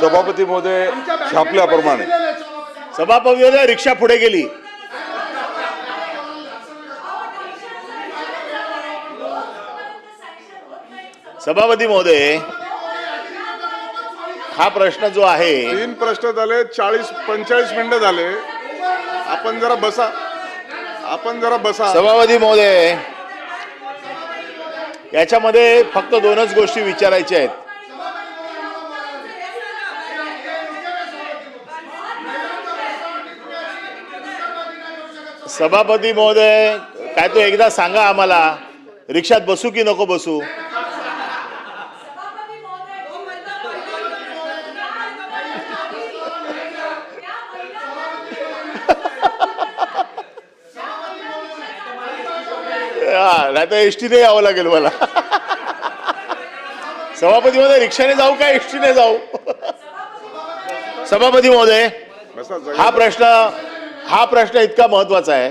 सभापती महोदय छापल्याप्रमाणे सभापती महोदय रिक्षा पुढे गेली. सभापती महोदय हा प्रश्न जो आहे 3 प्रश्न झाले 40-45 मिनिटं झाले. आपण जरा बसा. सभापती महोदय याच्यामध्ये फक्त 2च गोष्टी विचारायच्या आहेत. सभापती महोदय काय तो एकदा सांगा आम्हाला, रिक्षात बसू की नको बसू? नाही तर एसटीने यावं लागेल मला. सभापती महोदय रिक्षाने जाऊ का एसटीने जाऊ? सभापती महोदय हा प्रश्न इतका महत्वाचा आहे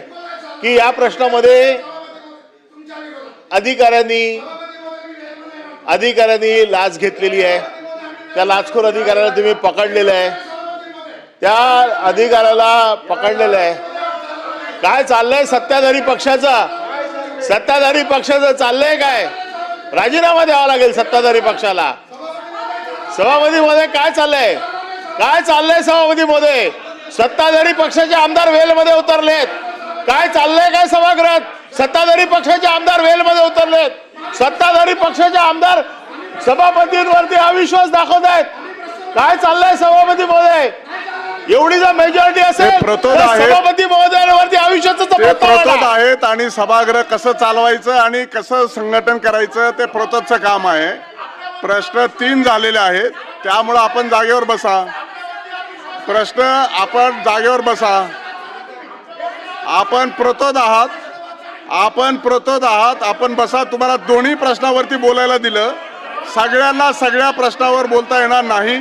की या प्रश्नामध्ये अधिकाऱ्यांनी लाच घेतलेली आहे. त्या लाचखोर अधिकाऱ्याला तुम्ही पकडलेलं आहे. त्या अधिकाऱ्याला पकडलेलं आहे. काय चाललंय सत्ताधारी पक्षाचं चाललंय काय? राजीनामा द्यावा लागेल सत्ताधारी पक्षाला. सभापती महोदय काय चाललंय सभापती महोदय? सत्ताधारी पक्षाचे आमदार वेलमध्ये उतरलेत. काय चाललंय काय सभागृहात? सत्ताधारी पक्षाचे आमदार वेलमध्ये उतरलेत. सत्ताधारी पक्षाचे आमदार सभापतींवरती अविश्वास दाखवत आहेत. काय चाललंय सभापती महोदय? एवढी जर मेजॉरिटी असेल तर सभापती महोदयांवरती अविश्वासाचा आहेत आणि सभागृह कसं चालवायचं आणि कसं संघटन करायचं ते प्रोतोदचं काम आहे. प्रश्न 3 झालेले आहेत. त्यामुळे आपण जागेवर बसा. आपण प्रोतोद आहात. आपण बसा. तुम्हाला दोन्ही प्रश्नावरती बोलायला दिलं. सगळ्यांना सगळ्या प्रश्नावर बोलता येणार नाही.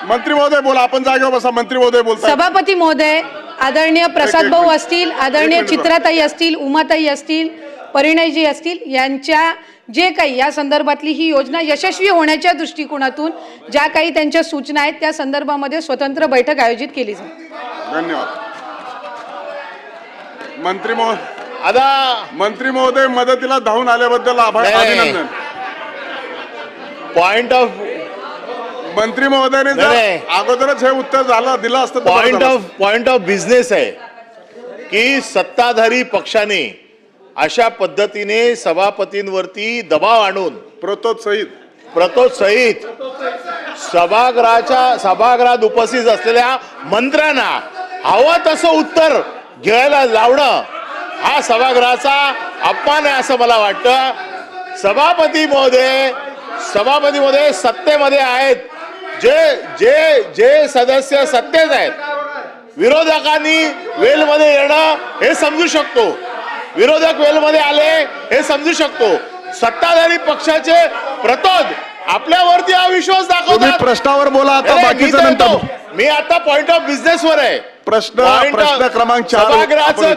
मंत्री महोदय बोला. आपण जागेवर बसा. मंत्री महोदय बोलता. सभापती महोदय, आदरणीय प्रसाद भाऊ असतील, आदरणीय चित्राताई असतील, उमाताई असतील, परिणयजी असतील, यांच्या जे काही या संदर्भातली ही योजना यशस्वी होण्याच्या दृष्टिकोनातून ज्या काही त्यांच्या सूचना आहेत त्या संदर्भामध्ये स्वतंत्र बैठक आयोजित केली जाईल. धन्यवाद. मंत्री महोदय मदतीला धावून आल्याबद्दल अभिनंदन. पॉइंट ऑफ मंत्री महोदयाने अगोदरच हे उत्तर दिलं असतं. पॉइंट ऑफ बिझनेस आहे की सत्ताधारी पक्षाने अशा पद्धतीने सभापतींवरती दबाव आणून प्रतोद सहित सभागृहात उपस्थित असलेल्या मंत्र्यांना हवं तसं उत्तर घ्यायला लावणं हा सभागृहाचा अपमान आहे असं मला वाटतं. सभापती महोदय सत्तेमध्ये आहेत. जे सदस्य सत्तेत आहेत, विरोधकांनी वेलमध्ये येणं हे समजू शकतो. विरोधक वेलमध्ये आले हे समजू शकतो. सत्ताधारी पक्षाचे प्रतोद आपल्यावरती अविश्वास दाखवतात. प्रश्नावर बोला. आता बाकीचं नंतर. मी आता पॉइंट ऑफ बिझनेस वर आहे. प्रश्न क्रमांक 4. सभागृहाचं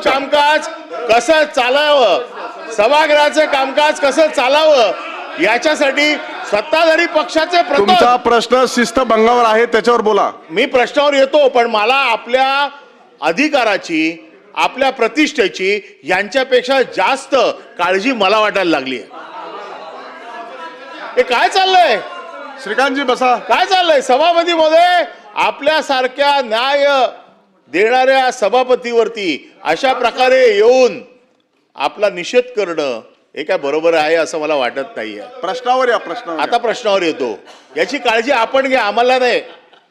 कामकाज कसं चालावं याच्यासाठी सत्ताधारी पक्षाचे तुमचा प्रश्न शिस्तभंगावर आहे त्याच्यावर बोला. मी प्रश्नावर येतो, पण मला आपल्या अधिकाराची, आपल्या प्रतिष्ठेची यांच्यापेक्षा जास्त काळजी मला वाटायला लागली आहे. हे काय चाललंय? श्रीकांतजी बसा. काय चाललंय सभापती महोदय? आपल्यासारख्या न्याय देणाऱ्या सभापतीवरती अशा प्रकारे येऊन आपला निषेध करणं हे काय बरोबर आहे असं मला वाटत नाहीये. प्रश्नावर या. आता प्रश्नावर येतो. याची काळजी आपण घ्या, आम्हाला नाही.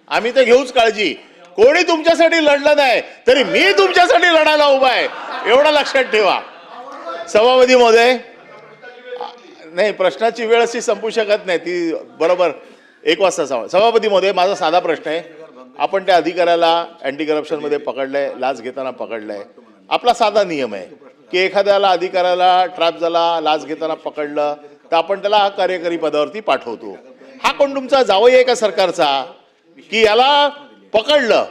आम्ही तर घेऊच काळजी. कोणी तुमच्यासाठी लढलं नाही तरी मी तुमच्यासाठी लढायला उभा आहे, एवढं लक्षात ठेवा. सभापती महोदय, नाही प्रश्नाची वेळ अशी संपू शकत नाही, ती बरोबर 1 वाजता. सभापती महोदय, माझा साधा प्रश्न आहे. आपण त्या अधिकाऱ्याला अँटी करप्शन मध्ये पकडलंय, लाच घेताना पकडलंय. आपला साधा नियम आहे की एखाद्याला अधिकाऱ्याला ट्रॅप झाला, लाच घेताना पकडलं तर आपण त्याला कार्यकारी पदावरती पाठवतो. हा कोण तुमचा जावई आहे का सरकारचा की याला पकडलं